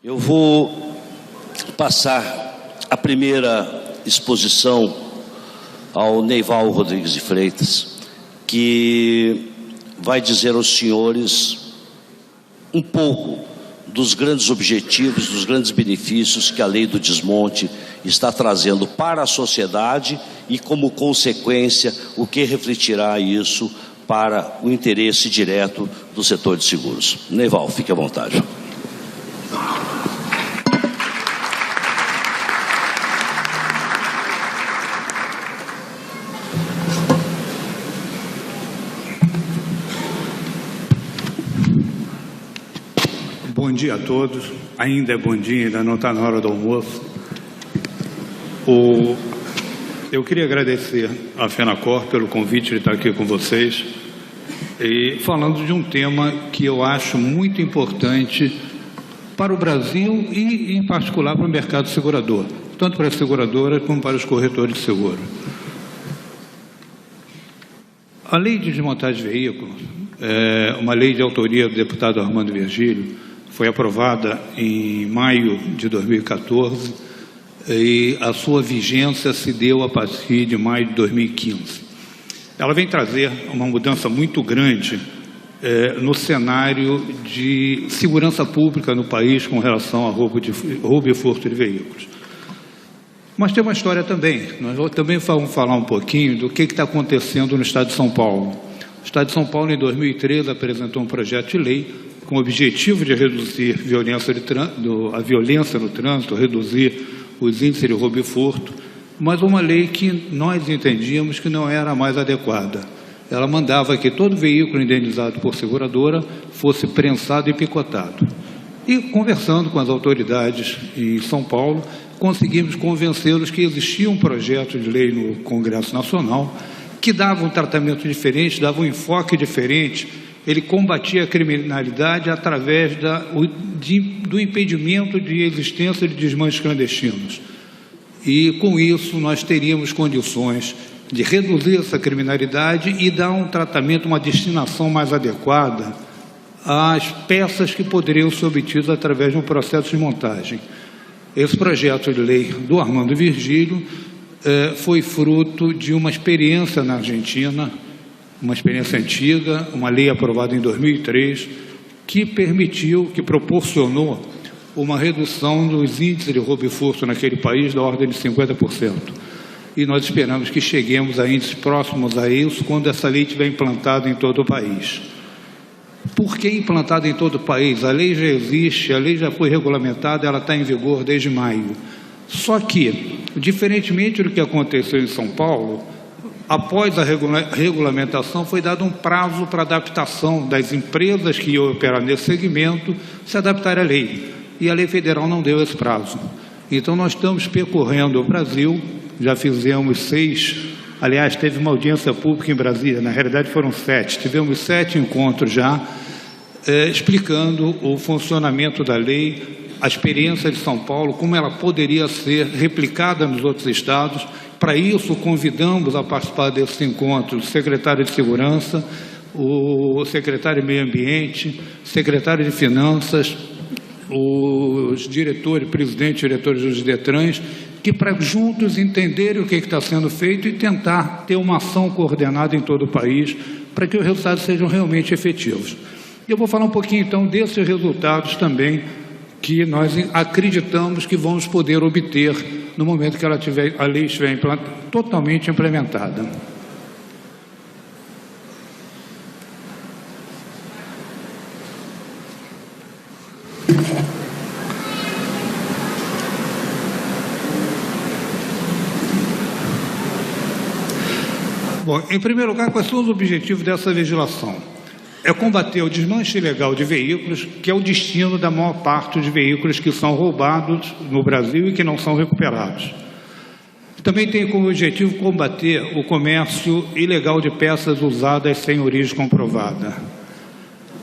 Eu vou passar a primeira exposição ao Neival Rodrigues de Freitas, que vai dizer aos senhores um pouco dos grandes objetivos, dos grandes benefícios que a lei do desmonte está trazendo para a sociedade e, como consequência, o que refletirá isso para o interesse direto do setor de seguros. Neival, fique à vontade. Bom dia a todos. Ainda é bom dia, ainda não está na hora do almoço. Eu queria agradecer à FENACOR pelo convite de estar aqui com vocês e falando de um tema que eu acho muito importante para o Brasil e, em particular, para o mercado segurador, tanto para as seguradoras como para os corretores de seguro. A lei de desmontagem de veículos, uma lei de autoria do deputado Armando Virgílio, foi aprovada em maio de 2014 e a sua vigência se deu a partir de maio de 2015. Ela vem trazer uma mudança muito grande no cenário de segurança pública no país com relação a roubo e furto de veículos. Mas tem uma história também. Nós também vamos falar um pouquinho do que está acontecendo no Estado de São Paulo. O Estado de São Paulo, em 2013, apresentou um projeto de lei com o objetivo de reduzir a violência no trânsito, reduzir os índices de roubo e furto, mas uma lei que nós entendíamos que não era a mais adequada. Ela mandava que todo veículo indenizado por seguradora fosse prensado e picotado. E, conversando com as autoridades em São Paulo, conseguimos convencê-los que existia um projeto de lei no Congresso Nacional que dava um tratamento diferente, dava um enfoque diferente. Ele combatia a criminalidade através do impedimento de existência de desmanches clandestinos. E, com isso, nós teríamos condições de reduzir essa criminalidade e dar um tratamento, uma destinação mais adequada às peças que poderiam ser obtidas através de um processo de montagem. Esse projeto de lei do Armando Virgílio foi fruto de uma experiência na Argentina, uma experiência antiga, uma lei aprovada em 2003, que proporcionou uma redução dos índices de roubo e furto naquele país da ordem de 50%. E nós esperamos que cheguemos a índices próximos a isso quando essa lei estiver implantada em todo o país. Por que implantada em todo o país? A lei já existe, a lei já foi regulamentada, ela está em vigor desde maio. Só que, diferentemente do que aconteceu em São Paulo, após a regulamentação, foi dado um prazo para adaptação das empresas que iam operar nesse segmento se adaptarem à lei. E a lei federal não deu esse prazo. Então, nós estamos percorrendo o Brasil, já fizemos 6, aliás, teve uma audiência pública em Brasília, na realidade foram 7, tivemos 7 encontros já, explicando o funcionamento da lei, a experiência de São Paulo, como ela poderia ser replicada nos outros estados. Para isso, convidamos a participar desse encontro o secretário de Segurança, o secretário de Meio Ambiente, secretário de Finanças, os diretores, presidentes e diretores dos DETRANs, que para juntos entenderem o que está sendo feito e tentar ter uma ação coordenada em todo o país para que os resultados sejam realmente efetivos. Eu vou falar um pouquinho, então, desses resultados também que nós acreditamos que vamos poder obter no momento que a lei estiver totalmente implementada. Bom, em primeiro lugar, quais são os objetivos dessa legislação? É combater o desmanche ilegal de veículos, que é o destino da maior parte dos veículos que são roubados no Brasil e que não são recuperados. Também tem como objetivo combater o comércio ilegal de peças usadas sem origem comprovada.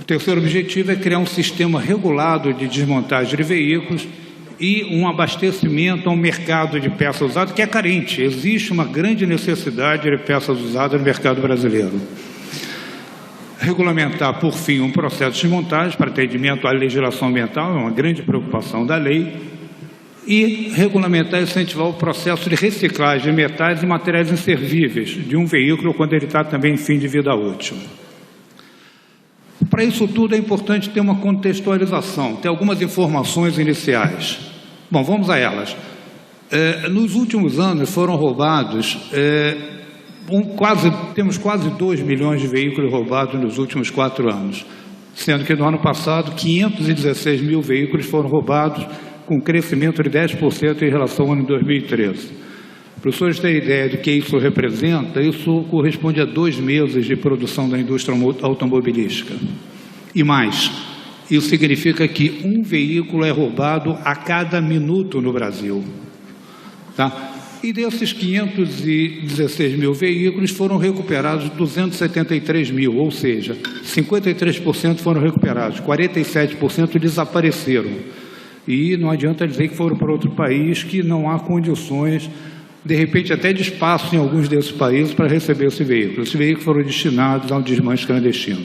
O terceiro objetivo é criar um sistema regulado de desmontagem de veículos e um abastecimento ao mercado de peças usadas que é carente. Existe uma grande necessidade de peças usadas no mercado brasileiro. regulamentar, por fim, um processo de desmontagem para atendimento à legislação ambiental, é uma grande preocupação da lei, e regulamentar e incentivar o processo de reciclagem de metais e materiais inservíveis de um veículo quando ele está também em fim de vida útil. Para isso tudo é importante ter uma contextualização, ter algumas informações iniciais. Bom, vamos a elas. Nos últimos anos foram roubados, temos quase 2 milhões de veículos roubados nos últimos 4 anos, sendo que no ano passado 516 mil veículos foram roubados, com um crescimento de 10% em relação ao ano de 2013. Para os senhores terem ideia do que isso representa, isso corresponde a 2 meses de produção da indústria automobilística. E mais, isso significa que um veículo é roubado a cada minuto no Brasil. Tá? E desses 516 mil veículos foram recuperados 273 mil, ou seja, 53% foram recuperados, 47% desapareceram. E não adianta dizer que foram para outro país, que não há condições, de repente até de espaço em alguns desses países para receber esse veículo. Esses veículos foram destinados ao desmanche clandestino.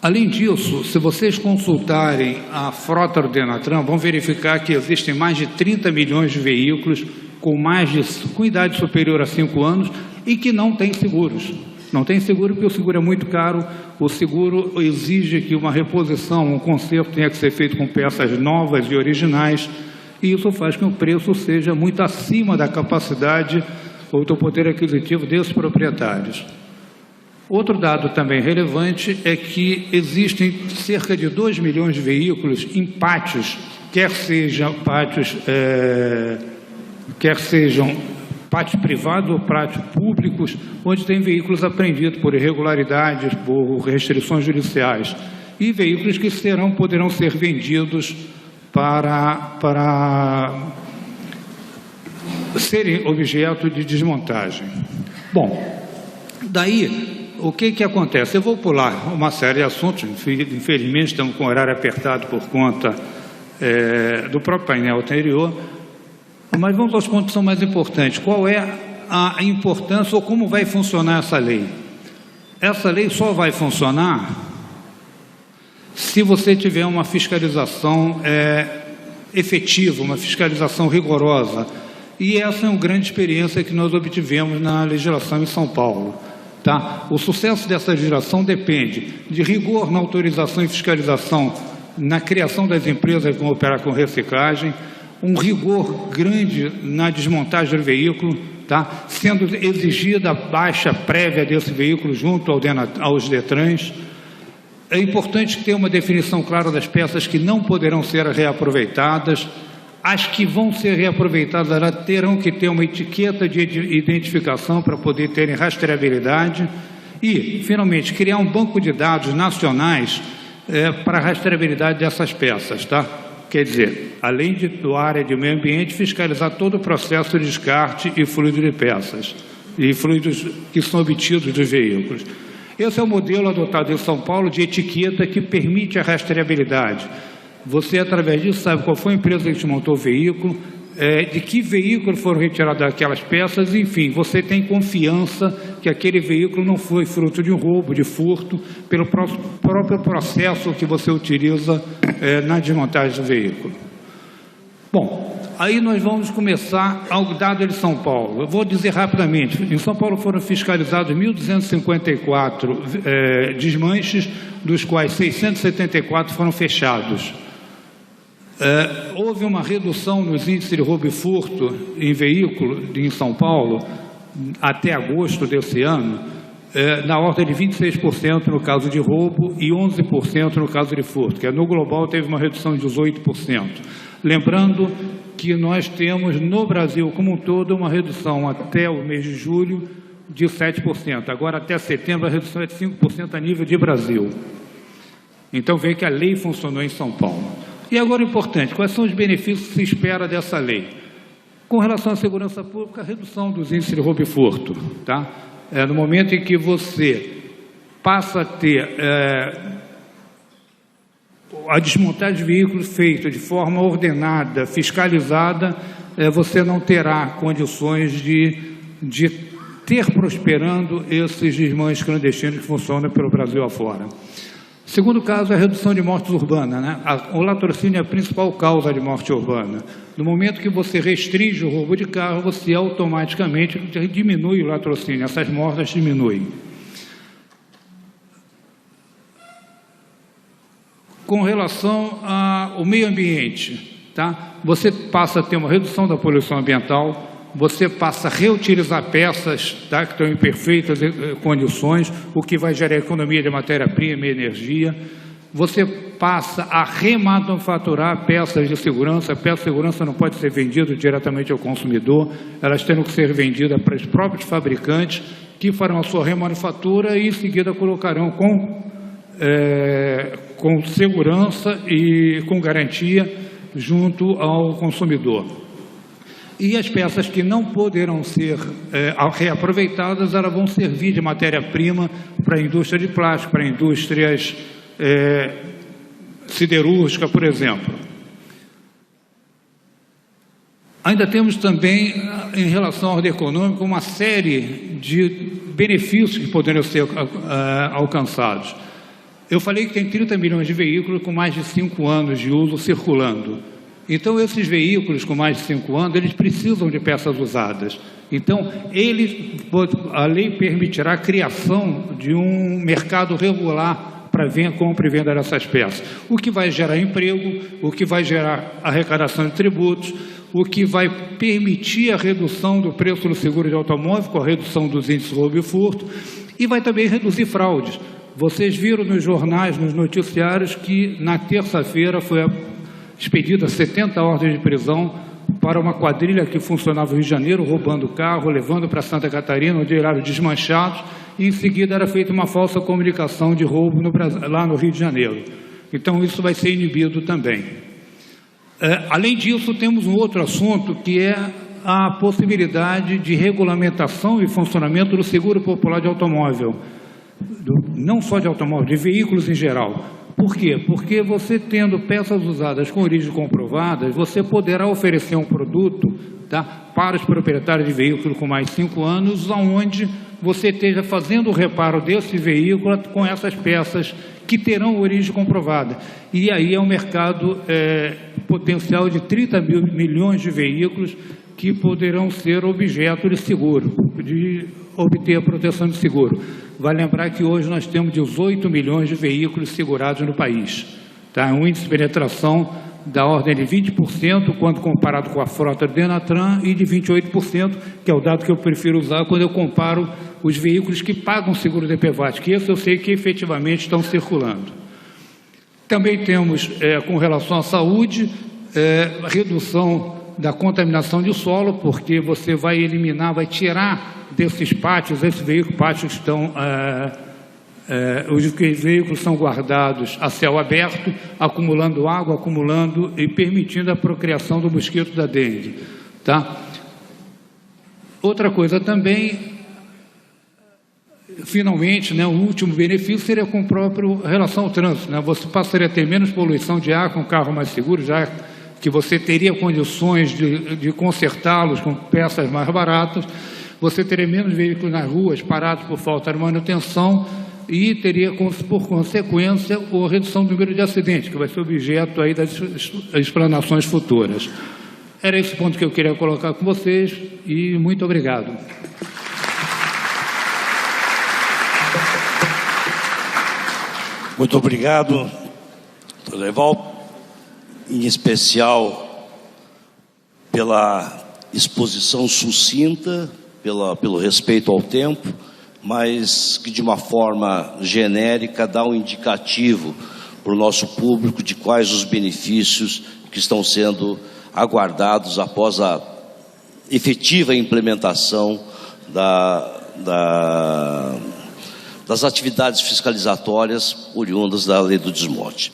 Além disso, se vocês consultarem a frota do Denatran, vão verificar que existem mais de 30 milhões de veículos com idade superior a 5 anos e que não têm seguros. Não tem seguro porque o seguro é muito caro, o seguro exige que uma reposição, um conserto tenha que ser feito com peças novas e originais, e isso faz com que o preço seja muito acima da capacidade ou do poder aquisitivo desses proprietários. Outro dado também relevante é que existem cerca de 2 milhões de veículos em pátios, quer sejam pátios privados ou pátios públicos, onde tem veículos apreendidos por irregularidades, por restrições judiciais, e veículos que poderão ser vendidos para serem objeto de desmontagem. Bom, daí, o que acontece? Eu vou pular uma série de assuntos, infelizmente estamos com o horário apertado por conta do próprio painel anterior, mas vamos aos pontos que são mais importantes. Qual é a importância ou como vai funcionar essa lei? Essa lei só vai funcionar se você tiver uma fiscalização efetiva, uma fiscalização rigorosa. E essa é uma grande experiência que nós obtivemos na legislação em São Paulo. Tá? O sucesso dessa legislação depende de rigor na autorização e fiscalização na criação das empresas que vão operar com reciclagem, um rigor grande na desmontagem do veículo, tá? Sendo exigida a baixa prévia desse veículo junto aos Detrans. É importante ter uma definição clara das peças que não poderão ser reaproveitadas. As que vão ser reaproveitadas, elas terão que ter uma etiqueta de identificação para poder terem rastreabilidade. E, finalmente, criar um banco de dados nacionais para a rastreabilidade dessas peças, tá? Quer dizer, além da área de meio ambiente, fiscalizar todo o processo de descarte e fluido de peças, e fluidos que são obtidos dos veículos. Esse é o modelo adotado em São Paulo de etiqueta que permite a rastreabilidade. Você, através disso, sabe qual foi a empresa que desmontou o veículo, de que veículo foram retiradas aquelas peças, enfim, você tem confiança que aquele veículo não foi fruto de um roubo, de furto, pelo próprio processo que você utiliza na desmontagem do veículo. Bom, aí nós vamos começar ao dado de São Paulo. Eu vou dizer rapidamente, em São Paulo foram fiscalizados 1.254 desmanches, dos quais 674 foram fechados. Houve uma redução nos índices de roubo e furto em veículo em São Paulo até agosto desse ano, na ordem de 26% no caso de roubo e 11% no caso de furto, que no global teve uma redução de 18%. Lembrando que nós temos no Brasil como um todo uma redução até o mês de julho de 7%. Agora até setembro a redução é de 5% a nível de Brasil. Então vê que a lei funcionou em São Paulo. E agora, importante, quais são os benefícios que se espera dessa lei? Com relação à segurança pública, a redução dos índices de roubo e furto. Tá? No momento em que você passa a ter a desmontagem de veículos feita de forma ordenada, fiscalizada, você não terá condições de ter prosperando esses desmães clandestinos que funcionam pelo Brasil afora. Segundo caso, é a redução de mortes urbanas, né? O latrocínio é a principal causa de morte urbana. No momento que você restringe o roubo de carro, você automaticamente diminui o latrocínio, essas mortes diminuem. Com relação ao meio ambiente, tá? Você passa a ter uma redução da poluição ambiental, você passa a reutilizar peças, tá, que estão em perfeitas condições, o que vai gerar economia de matéria-prima e energia. Você passa a remanufaturar peças de segurança. A peça de segurança não pode ser vendida diretamente ao consumidor, elas têm que ser vendidas para os próprios fabricantes, que farão a sua remanufatura e em seguida colocarão com segurança e com garantia junto ao consumidor. E as peças que não poderão ser reaproveitadas, elas vão servir de matéria-prima para a indústria de plástico, para indústrias siderúrgica, por exemplo. Ainda temos também, em relação à ordem econômica, uma série de benefícios que poderão ser alcançados. Eu falei que tem 30 milhões de veículos com mais de 5 anos de uso circulando. Então, esses veículos com mais de 5 anos, eles precisam de peças usadas. Então, a lei permitirá a criação de um mercado regular para compra e venda dessas peças, o que vai gerar emprego, o que vai gerar arrecadação de tributos, o que vai permitir a redução do preço do seguro de automóvel, com a redução dos índices de roubo e furto, e vai também reduzir fraudes. Vocês viram nos jornais, nos noticiários, que na terça-feira foi expedida 70 ordens de prisão para uma quadrilha que funcionava no Rio de Janeiro, roubando carro, levando para Santa Catarina, onde eram desmanchados, e em seguida era feita uma falsa comunicação de roubo lá no Rio de Janeiro. Então isso vai ser inibido também. Além disso, temos um outro assunto que é a possibilidade de regulamentação e funcionamento do seguro popular de automóvel, não só de automóvel, de veículos em geral. Por quê? Porque você tendo peças usadas com origem comprovada, você poderá oferecer um produto, tá, para os proprietários de veículos com mais de 5 anos, onde você esteja fazendo o reparo desse veículo com essas peças que terão origem comprovada. E aí é um mercado potencial de 30 milhões de veículos que poderão ser objeto de seguro, de obter a proteção de seguro. Vale lembrar que hoje nós temos 18 milhões de veículos segurados no país. Tá? Um índice de penetração da ordem de 20%, quando comparado com a frota do Denatran, e de 28%, que é o dado que eu prefiro usar quando eu comparo os veículos que pagam seguro DPVAT, que esse eu sei que efetivamente estão circulando. Também temos, com relação à saúde, a redução da contaminação de solo, porque você vai eliminar, vai tirar desses pátios, esses veículos, pátios estão, os veículos são guardados a céu aberto, acumulando água, acumulando e permitindo a procriação do mosquito da dengue. Tá? Outra coisa também, finalmente, né, o último benefício seria com a própria relação ao trânsito. Né? Você passaria a ter menos poluição de ar com carro mais seguro, já que você teria condições de consertá-los com peças mais baratas, você teria menos veículos nas ruas parados por falta de manutenção e teria, por consequência, a redução do número de acidentes, que vai ser objeto aí das explanações futuras. Era esse ponto que eu queria colocar com vocês e muito obrigado. Muito obrigado, doutor Neival, em especial pela exposição sucinta, pelo respeito ao tempo, mas que de uma forma genérica dá um indicativo para o nosso público de quais os benefícios que estão sendo aguardados após a efetiva implementação das atividades fiscalizatórias oriundas da lei do desmonte.